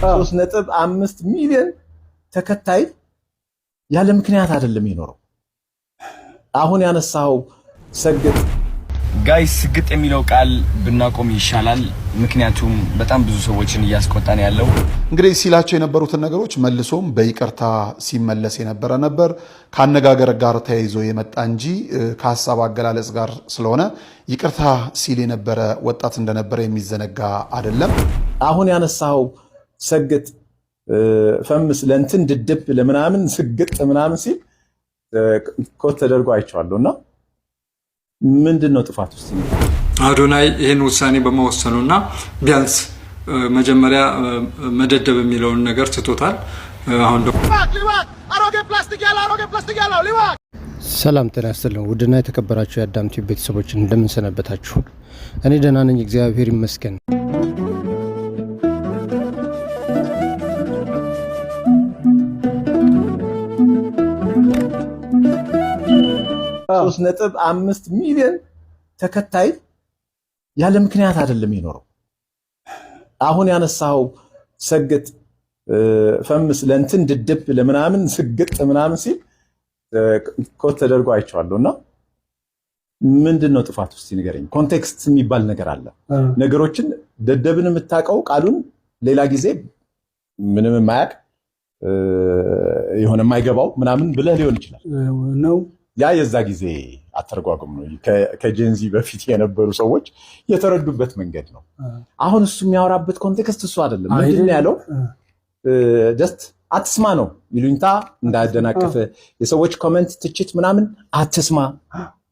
3.5 ሚሊዮን ተከታይ ያለ ምክንያት አይደለም ይኖረው። አሁን ያነሳው ሰግጥ ጋይስ ስግጥ የሚለው ቃል ብናቆም ይሻላል። ምክንያቱም በጣም ብዙ ሰዎችን እያስቆጣን ያለው እንግዲህ ሲላቸው የነበሩትን ነገሮች መልሶም በይቅርታ ሲመለስ የነበረ ነበር። ካነጋገር ጋር ተያይዞ የመጣ እንጂ ከሐሳብ አገላለጽ ጋር ስለሆነ ይቅርታ ሲል የነበረ ወጣት እንደነበረ የሚዘነጋ አይደለም። አሁን ያነሳው ሰግጥ ፈምስ ለእንትን ድድብ ለምናምን ስግጥ ምናምን ሲል ኮት ተደርጎ አይቻለሁና ምንድነው ጥፋት ውስጥ ነው? አዶናይ ይሄን ውሳኔ በመወሰኑና ቢያንስ መጀመሪያ መደደብ የሚለውን ነገር ትቶታል። አሁን ደግሞ ሰላም ጤና ይስጥልኝ። ውድና የተከበራችሁ የአዳም ቲዩብ ቤተሰቦች እንደምን ሰነበታችሁ? እኔ ደህና ነኝ፣ እግዚአብሔር ይመስገን። ሶስት 3.5 ሚሊዮን ተከታይ ያለ ምክንያት አይደለም ይኖረው። አሁን ያነሳው ሰግጥ ፈምስ ለእንትን ድድብ ለምናምን ስግጥ ምናምን ሲል ኮት ተደርጎ አይቻለሁና ምንድነው ጥፋት ውስጥ ንገረኝ። ኮንቴክስት የሚባል ነገር አለ። ነገሮችን ደደብን የምታውቀው ቃሉን ሌላ ጊዜ ምንም የማያውቅ የሆነ የማይገባው ምናምን ብለህ ሊሆን ይችላል ነው። ያ የዛ ጊዜ አተረጓጉም ነው። ከጄንዚ በፊት የነበሩ ሰዎች የተረዱበት መንገድ ነው። አሁን እሱ የሚያወራበት ኮንቴክስት እሱ አይደለም። ምንድነው ያለው? ጀስት አትስማ ነው። ይሉኝታ እንዳያደናቀፈ የሰዎች ኮሜንት፣ ትችት ምናምን አትስማ።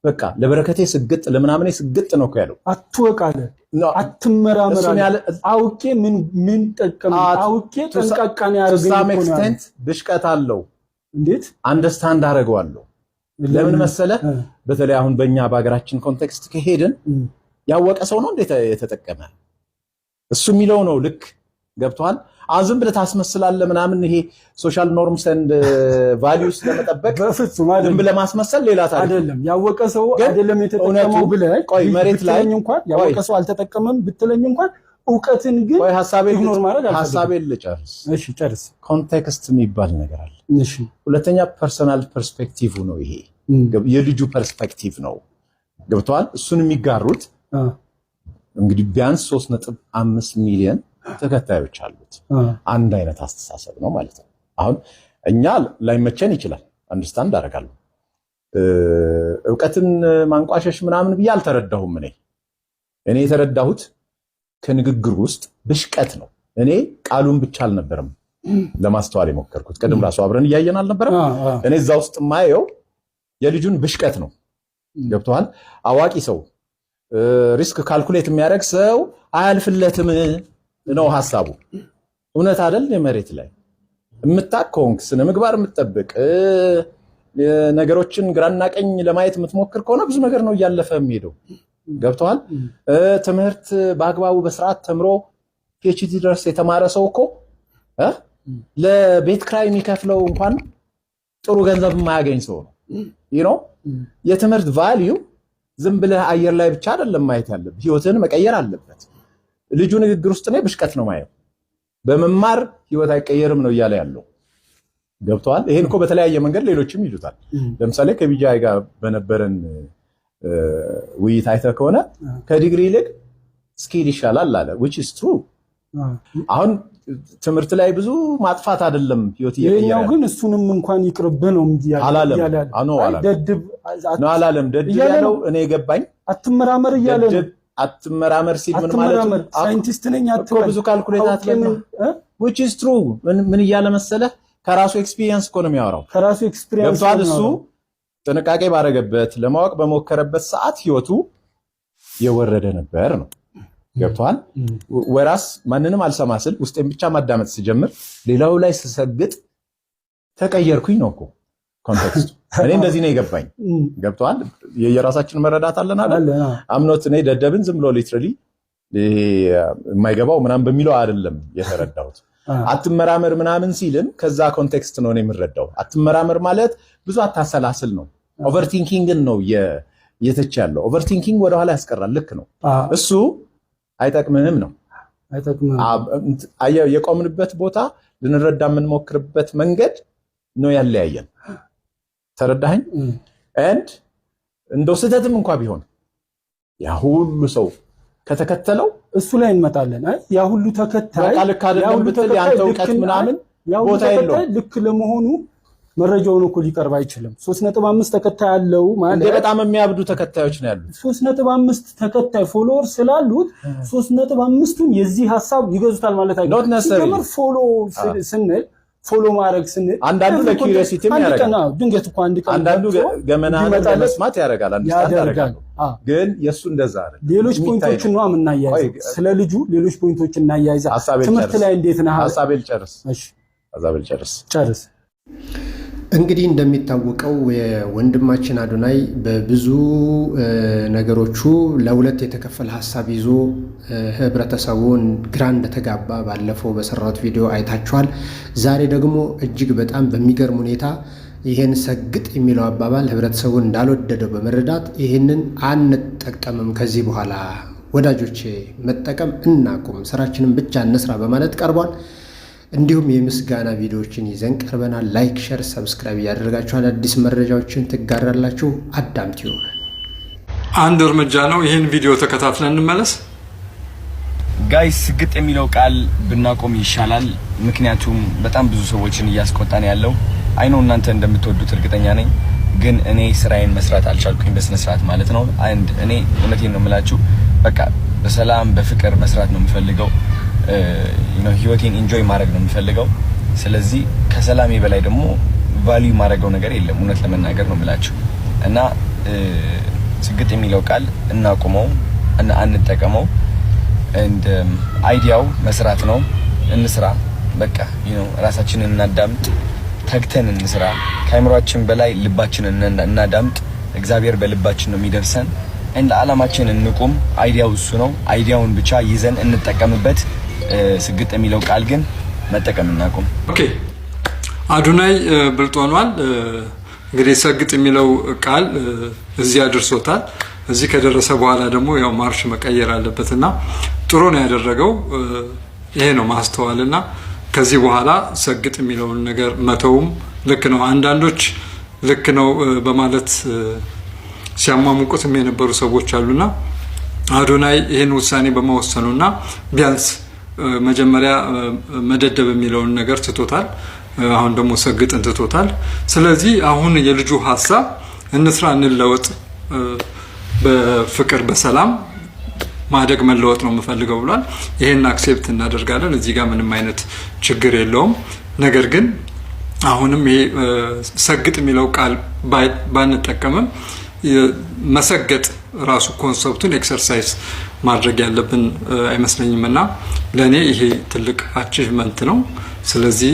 በቃ ለበረከቴ ስግጥ ለምናምን ስግጥ ነው ያለው። አትወቃለ አትመራመራለ አውቄ ምን ጠቀም አውቄ ተንቀቃን ያርገኝ ኤክስቴንት ብሽቀት አለው። እንዴት አንደርስታንድ አደረገዋለሁ። ለምን መሰለ? በተለይ አሁን በእኛ በአገራችን ኮንቴክስት ከሄድን ያወቀ ሰው ነው እንዴት የተጠቀመ እሱ የሚለው ነው ልክ ገብቷል። አዝም ብለህ ታስመስላለህ ምናምን ይሄ ሶሻል ኖርምስ ኤንድ ቫልዩስ ለመጠበቅ በፍጹም ዝም ብለህ ማስመሰል ሌላ ታሪክ አይደለም። ያወቀ ሰው አይደለም የተጠቀመው ብለህ ቆይ መሬት ላይ እንኳን ያወቀ ሰው አልተጠቀመም ብትለኝ እንኳን እውቀትን ግን ቆይ ሐሳቤን ኢግኖር ማድረግ አልፈልግም። ሐሳቤን ልጨርስ። እሺ ጨርስ። ኮንቴክስት የሚባል ነገር አለ። እሺ ሁለተኛ ፐርሰናል ፐርስፔክቲቭ ነው። ይሄ የልጁ ፐርስፔክቲቭ ነው ገብቷል። እሱን የሚጋሩት እንግዲህ ቢያንስ 3.5 ሚሊዮን ተከታዮች አሉት። አንድ አይነት አስተሳሰብ ነው ማለት ነው። አሁን እኛ ላይመቸን ይችላል፣ አንደርስታንድ አደርጋለሁ። ዕውቀትን ማንቋሸሽ ምናምን ብዬ አልተረዳሁም። እኔ የተረዳሁት ከንግግር ውስጥ ብሽቀት ነው። እኔ ቃሉን ብቻ አልነበረም ለማስተዋል የሞከርኩት። ቀደም ራሱ አብረን እያየን አልነበረም? እኔ እዛ ውስጥ ማየው የልጁን ብሽቀት ነው። ገብቷል። አዋቂ ሰው ሪስክ ካልኩሌት የሚያደርግ ሰው አያልፍለትም ነው ሐሳቡ። እውነት አይደል? የመሬት ላይ የምታውቅ ከሆንክ ስነ ምግባር የምትጠብቅ ነገሮችን ግራና ቀኝ ለማየት የምትሞክር ከሆነ ብዙ ነገር ነው እያለፈ የሚሄደው። ገብቷል። ትምህርት በአግባቡ በስርዓት ተምሮ ፒኤችዲ ድረስ የተማረ ሰው እኮ ለቤት ክራይ የሚከፍለው እንኳን ጥሩ ገንዘብ የማያገኝ ሰው ነው። የትምህርት ቫልዩ ዝም ብለህ አየር ላይ ብቻ አይደለም ማየት ያለብህ፣ ህይወትን መቀየር አለበት። ልጁ ንግግር ውስጥ ነው ብሽቀት ነው ማየው። በመማር ህይወት አይቀየርም ነው እያለ ያለው። ገብቷል። ይሄን እኮ በተለያየ መንገድ ሌሎችም ይሉታል። ለምሳሌ ከቢጃይ ጋር በነበረን ውይይት አይተህ ከሆነ ከዲግሪ ይልቅ ስኪል ይሻላል አለ which is true። አሁን ትምህርት ላይ ብዙ ማጥፋት አይደለም ህይወት ይሄኛው ግን እሱንም እንኳን ይቅርብ ነው አላለም። ደድብ ያለው እኔ ገባኝ። አትመራመር እያለ ነው። አትመራመር ሲል ምን ማለት ነው? ሳይንቲስት ነኝ አትበል ብዙ ካልኩሌት አትበል which is true። ምን እያለ መሰለህ? ከራሱ ኤክስፒሪየንስ እኮ ነው የሚያወራው። ከራሱ ኤክስፒሪየንስ እሱ ጥንቃቄ ባረገበት ለማወቅ በሞከረበት ሰዓት ህይወቱ የወረደ ነበር ነው። ገብቷል። ወራስ ማንንም አልሰማስል ውስጤን ብቻ ማዳመጥ ሲጀምር ሌላው ላይ ስሰግጥ ተቀየርኩኝ ነው እኮ ኮንቴክስቱ። እኔ እንደዚህ ነው የገባኝ። ገብቷል። የራሳችን መረዳት አለን አይደል? አምኖት እኔ ደደብን ዝም ብሎ ሊትራሊ የማይገባው ምናምን በሚለው አይደለም የተረዳሁት። አትመራመር ምናምን ሲልን ከዛ ኮንቴክስት ነው እኔ የምረዳው። አትመራመር ማለት ብዙ አታሰላስል ነው። ኦቨርቲንኪንግን ነው የተቻለው። ኦቨርቲንኪንግ ወደ ኋላ ያስቀራል። ልክ ነው። እሱ አይጠቅምህም ነው። የቆምንበት ቦታ ልንረዳ የምንሞክርበት መንገድ ነው ያለያየን። ተረዳኸኝ? እንደው ስህተትም እንኳን ቢሆን ያ ሁሉ ሰው ከተከተለው እሱ ላይ እንመጣለን። ያ ሁሉ ተከታይ በቃ ልክ አይደለም ብትል ያንተ ዕውቀት ምናምን ቦታ የለውም። ልክ ለመሆኑ መረጃውን እኮ ሊቀርብ አይችልም። 3.5 ተከታይ ያለው ማለት በጣም የሚያብዱ ተከታዮች ነው ያሉት። 3.5 ተከታይ ፎሎወር ስላሉት 3.5ቱን የዚህ ሐሳብ ይገዙታል ማለት አይደለም። ፎሎ ስንል ፎሎ ማድረግ ስንል አንዳንዱ ለኪዩሪዮሲቲም ያደርጋል። ድንገት እኮ አንድ ቀን አንዳንዱ ገመናን ለመስማት ያደርጋል። ያደርጋል። ግን የሱ እንደዛ አይደል። ሌሎች ፖይንቶችን ነው የምናያይዘው። ስለ ልጁ ሌሎች ፖይንቶችን እናያይዛ። ትምህርት ላይ እንዴት ነህ? ሐሳቤን ጨርስ። እሺ ሐሳቤን ጨርስ። እንግዲህ እንደሚታወቀው የወንድማችን አዶናይ በብዙ ነገሮቹ ለሁለት የተከፈለ ሐሳብ ይዞ ህብረተሰቡን ግራ እንደተጋባ ባለፈው በሰራሁት ቪዲዮ አይታችኋል። ዛሬ ደግሞ እጅግ በጣም በሚገርም ሁኔታ ይሄን ሰግጥ የሚለው አባባል ህብረተሰቡን እንዳልወደደው በመረዳት ይሄንን አንጠቀምም፣ ከዚህ በኋላ ወዳጆቼ መጠቀም እናቁም፣ ስራችንን ብቻ እንስራ በማለት ቀርቧል። እንዲሁም የምስጋና ቪዲዮዎችን ይዘን ቀርበናል። ላይክ፣ ሼር፣ ሰብስክራይብ ያደርጋችሁ አዳዲስ መረጃዎችን ትጋራላችሁ። አዳምጪው። አንድ እርምጃ ነው። ይህን ቪዲዮ ተከታትለን እንመለስ። ጋይስ ስግጥ የሚለው ቃል ብናቆም ይሻላል። ምክንያቱም በጣም ብዙ ሰዎችን እያስቆጣን ያለው አይኖ እናንተ እንደምትወዱት እርግጠኛ ነኝ። ግን እኔ ስራዬን መስራት አልቻልኩኝ በስነ ስርዓት ማለት ነው። አንድ እኔ እውነቴን ነው የምላችሁ፣ በቃ በሰላም በፍቅር መስራት ነው የምፈልገው። ህይወቴን ኢንጆይ ማድረግ ነው የምፈልገው። ስለዚህ ከሰላሜ በላይ ደግሞ ቫልዩ ማድረገው ነገር የለም፣ እውነት ለመናገር ነው የምላችሁ። እና ስግጥ የሚለው ቃል እናቁመው እና አንጠቀመው። አይዲያው መስራት ነው፣ እንስራ። በቃ ራሳችንን እናዳምጥ፣ ተግተን እንስራ። ከአይምሯችን በላይ ልባችንን እናዳምጥ። እግዚአብሔር በልባችን ነው የሚደርሰን። እንደ ዓላማችን እንቁም። አይዲያው እሱ ነው። አይዲያውን ብቻ ይዘን እንጠቀምበት። ስግጥ የሚለው ቃል ግን መጠቀም እናቁም። ኦኬ፣ አዶናይ ብልጥ ሆኗል። እንግዲህ ሰግጥ የሚለው ቃል እዚህ አድርሶታል። እዚህ ከደረሰ በኋላ ደግሞ ያው ማርሽ መቀየር አለበትና ጥሩ ነው ያደረገው። ይሄ ነው ማስተዋልና ከዚህ በኋላ ሰግጥ የሚለውን ነገር መተውም ልክ ነው። አንዳንዶች ልክ ነው በማለት ሲያማሙቁትም የነበሩ ሰዎች አሉና አዶናይ ይሄን ውሳኔ በመወሰኑና ቢያንስ መጀመሪያ መደደብ የሚለውን ነገር ትቶታል። አሁን ደግሞ ሰግጥን ትቶታል። ስለዚህ አሁን የልጁ ሐሳብ እንስራ፣ እንለወጥ፣ በፍቅር በሰላም ማደግ መለወጥ ነው የምፈልገው ብሏል። ይሄን አክሴፕት እናደርጋለን። እዚህ ጋር ምንም አይነት ችግር የለውም። ነገር ግን አሁንም ይሄ ሰግጥ የሚለው ቃል ባንጠቀምም መሰገጥ ራሱ ኮንሰፕቱን ኤክሰርሳይዝ ማድረግ ያለብን አይመስለኝም እና ለእኔ ይሄ ትልቅ አቺቭመንት ነው። ስለዚህ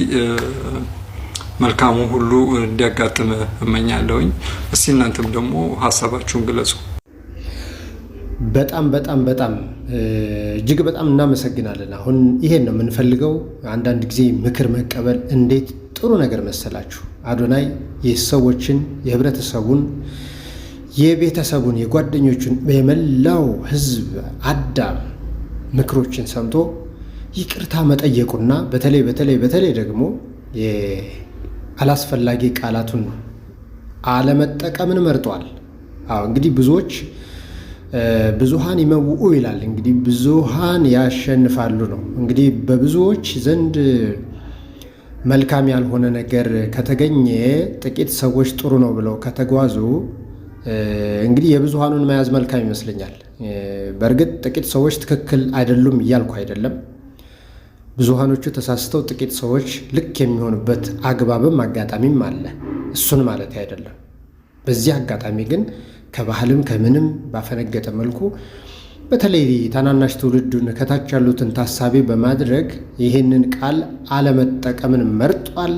መልካሙ ሁሉ እንዲያጋጥም እመኛለሁኝ። እስቲ እናንተም ደግሞ ሀሳባችሁን ግለጹ። በጣም በጣም በጣም እጅግ በጣም እናመሰግናለን። አሁን ይሄን ነው የምንፈልገው። አንዳንድ ጊዜ ምክር መቀበል እንዴት ጥሩ ነገር መሰላችሁ። አዶናይ የሰዎችን፣ የህብረተሰቡን፣ የቤተሰቡን፣ የጓደኞቹን፣ የመላው ህዝብ አዳም ምክሮችን ሰምቶ ይቅርታ መጠየቁና በተለይ ደግሞ አላስፈላጊ ቃላቱን አለመጠቀምን መርጧል። እንግዲህ ብዙሃን ይመውኡ ይላል። እንግዲህ ብዙሃን ያሸንፋሉ ነው። እንግዲህ በብዙዎች ዘንድ መልካም ያልሆነ ነገር ከተገኘ ጥቂት ሰዎች ጥሩ ነው ብለው ከተጓዙ እንግዲህ የብዙሃኑን መያዝ መልካም ይመስለኛል። በእርግጥ ጥቂት ሰዎች ትክክል አይደሉም እያልኩ አይደለም። ብዙሃኖቹ ተሳስተው ጥቂት ሰዎች ልክ የሚሆኑበት አግባብም አጋጣሚም አለ። እሱን ማለት አይደለም። በዚህ አጋጣሚ ግን ከባህልም ከምንም ባፈነገጠ መልኩ በተለይ ታናናሽ ትውልዱን ከታች ያሉትን ታሳቢ በማድረግ ይህንን ቃል አለመጠቀምን መርጧል።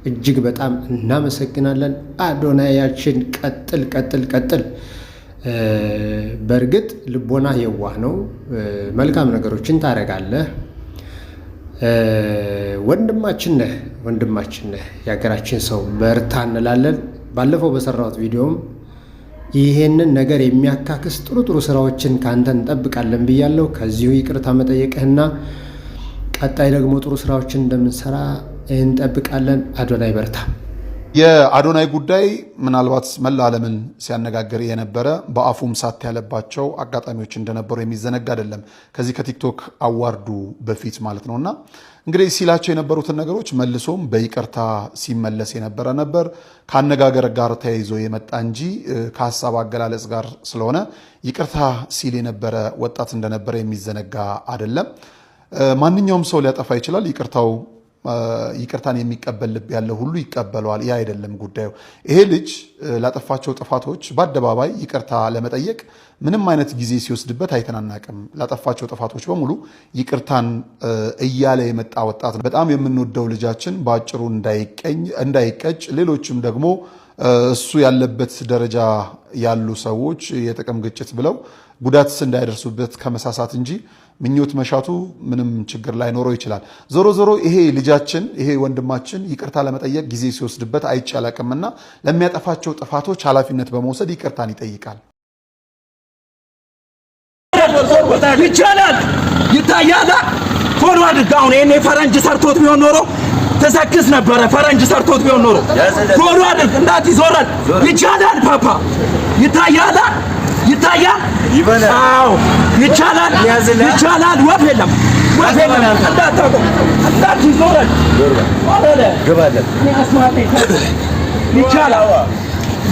እጅግ በጣም እናመሰግናለን። አዶናያችን ቀጥል። በእርግጥ ልቦና የዋህ ነው። መልካም ነገሮችን ታረጋለህ። ወንድማችን ነህ፣ የሀገራችን ሰው በርታ እንላለን። ባለፈው በሰራሁት ቪዲዮም ይሄንን ነገር የሚያካክስ ጥሩ ስራዎችን ካንተ እንጠብቃለን ብያለሁ። ከዚሁ ይቅርታ መጠየቅህና ቀጣይ ደግሞ ጥሩ ስራዎችን እንደምንሰራ እንጠብቃለን። አዶናይ በርታ። የአዶናይ ጉዳይ ምናልባት መላ ዓለምን ሲያነጋግር የነበረ በአፉም ሳት ያለባቸው አጋጣሚዎች እንደነበሩ የሚዘነጋ አይደለም። ከዚህ ከቲክቶክ አዋርዱ በፊት ማለት ነውና እንግዲህ ሲላቸው የነበሩትን ነገሮች መልሶም በይቅርታ ሲመለስ የነበረ ነበር። ከአነጋገር ጋር ተያይዞ የመጣ እንጂ ከሀሳብ አገላለጽ ጋር ስለሆነ ይቅርታ ሲል የነበረ ወጣት እንደነበረ የሚዘነጋ አይደለም። ማንኛውም ሰው ሊያጠፋ ይችላል። ይቅርታን የሚቀበል ልብ ያለው ሁሉ ይቀበለዋል። ያ አይደለም ጉዳዩ። ይሄ ልጅ ላጠፋቸው ጥፋቶች በአደባባይ ይቅርታ ለመጠየቅ ምንም አይነት ጊዜ ሲወስድበት አይተናናቅም። ላጠፋቸው ጥፋቶች በሙሉ ይቅርታን እያለ የመጣ ወጣት ነው። በጣም የምንወደው ልጃችን በአጭሩ እንዳይቀጭ፣ ሌሎችም ደግሞ እሱ ያለበት ደረጃ ያሉ ሰዎች የጥቅም ግጭት ብለው ጉዳት እንዳይደርሱበት ከመሳሳት እንጂ ምኞት መሻቱ ምንም ችግር ላይኖረው ይችላል። ዞሮ ዞሮ ይሄ ልጃችን ይሄ ወንድማችን ይቅርታ ለመጠየቅ ጊዜ ሲወስድበት አይቻላቅምና ለሚያጠፋቸው ጥፋቶች ኃላፊነት በመውሰድ ይቅርታን ይጠይቃል። ይቻላል፣ ይታያል። ፎሎ አድርግ። አሁን ይሄኔ ፈረንጅ ሰርቶት ቢሆን ኖሮ ተሰክስ ነበረ። ፈረንጅ ሰርቶት ቢሆን ኖሮ ፎሎ አድርግ። እንዳት ይዞራል። ይቻላል። ፓፓ ይታያል፣ ይታያል። አዎ ይቻላል፣ ይቻላል። ወፍ የለም፣ ወፍ የለም። እንዳት ይዞራል። ገባለ። ይቻላል፣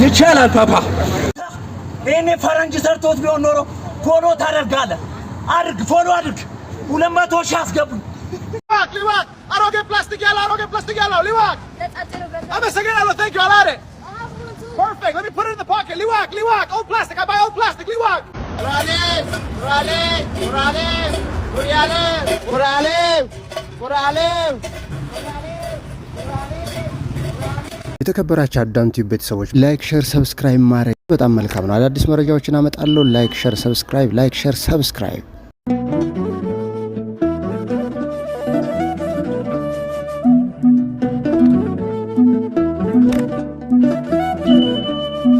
ይቻላል። ፓፓ ይሄኔ ፈረንጅ ሰርቶት ቢሆን ኖሮ ፎሎ ታደርጋለህ። አድርግ፣ ፎሎ አድርግ። 200 ሺህ አስገቡ። ሊዋክ አሮጌ ፕላስቲክ ያለው ሊዋክ አመሰግናለሁ። Thank you አላረ perfect. Let me put it in the pocket. ሊዋክ old plastic. I buy old plastic. ሊዋክ የተከበራችሁ አዳም ቲዩብ ቤተሰቦች ላይክ፣ ሼር፣ ሰብስክራይብ ማድረግ በጣም መልካም ነው። አዳዲስ መረጃዎችን አመጣለሁ። ላይክ፣ ሼር፣ ሰብስክራይብ